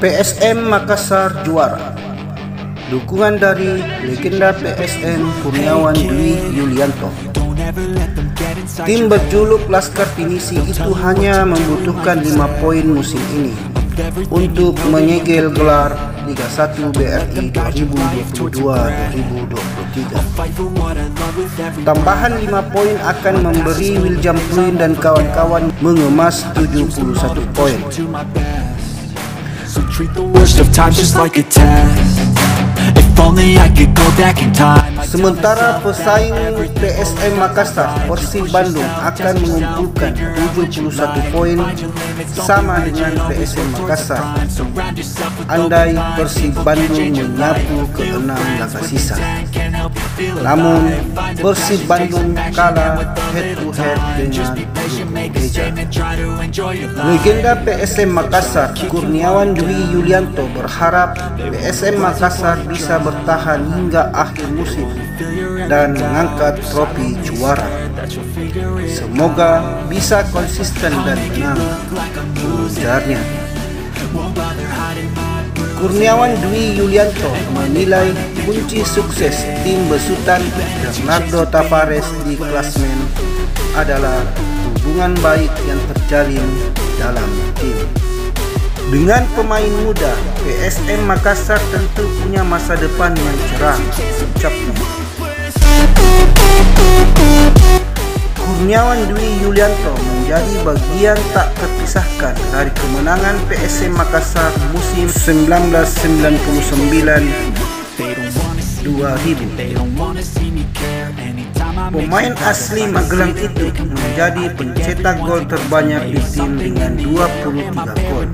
PSM Makassar juara. Dukungan dari legenda PSM Kurniawan Dwi Yulianto. Tim berjuluk Laskar Pinisi itu hanya membutuhkan 5 poin musim ini untuk menyegel gelar Liga 1 BRI 2022-2023. Tambahan 5 poin akan memberi Wiljam Pluin dan kawan-kawan mengemas 71 poin. Sementara pesaing PSM Makassar, Persib Bandung, akan mengumpulkan 71 poin sama dengan PSM Makassar andai Persib Bandung menyapu ke-6 laga sisa. Namun Persib Bandung kalah head to head dengan Geja. Legenda PSM Makassar Kurniawan Dwi Yulianto berharap PSM Makassar bisa bertahan hingga akhir musim dan mengangkat trofi juara. Semoga bisa konsisten dan menang, ujarnya. Kurniawan Dwi Yulianto menilai kunci sukses tim besutan Bernardo Tavares di klasemen adalah hubungan baik yang terjalin dalam tim. Dengan pemain muda, PSM Makassar tentu punya masa depan yang cerah, ucapnya. Kurniawan Dwi Yulianto menjadi bagian tak terpisahkan dari kemenangan PSM Makassar musim 1999-2000. Pemain asli Magelang itu menjadi pencetak gol terbanyak di tim dengan 23 gol.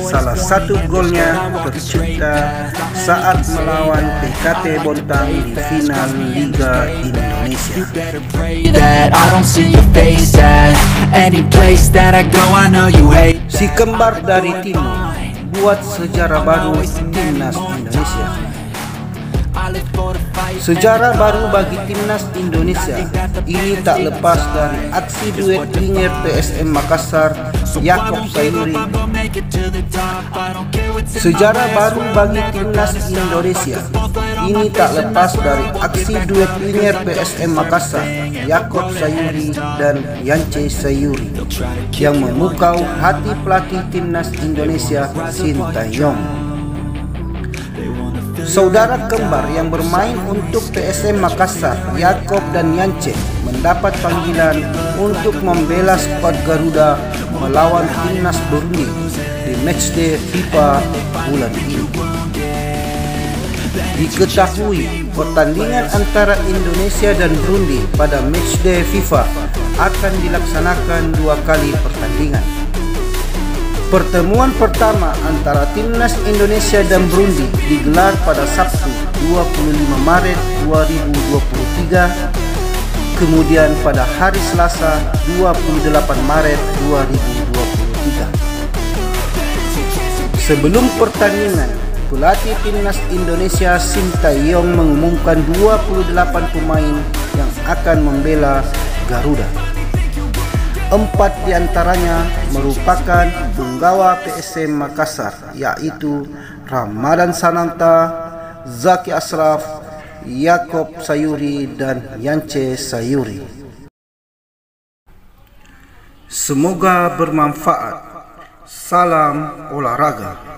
Salah satu golnya tercipta saat melawan PKT Bontang di final Liga Indonesia. Si kembar dari timur buat sejarah baru timnas Indonesia. Sejarah baru bagi timnas Indonesia ini tak lepas dari aksi duet winger PSM Makassar Yaakob Sayuri. Sejarah baru bagi timnas Indonesia ini tak lepas dari aksi duet winger PSM Makassar Yaakob Sayuri dan Yance Sayuri yang memukau hati pelatih timnas Indonesia Sintayong. Saudara kembar yang bermain untuk PSM Makassar, Yaakob dan Yance, mendapat panggilan untuk membela skuad Garuda melawan timnas Burundi di matchday FIFA bulan ini. Diketahui pertandingan antara Indonesia dan Burundi pada matchday FIFA akan dilaksanakan 2 kali pertandingan. Pertemuan pertama antara timnas Indonesia dan Burundi digelar pada Sabtu 25 Maret 2023, kemudian pada hari Selasa 28 Maret 2023. Sebelum pertandingan, pelatih timnas Indonesia Sintayong mengumumkan 28 pemain yang akan membela Garuda. 4 diantaranya merupakan punggawa PSM Makassar, yaitu Ramadan Sananta, Zaki Ashraf, Yaakob Sayuri, dan Yance Sayuri. Semoga bermanfaat. Salam olahraga.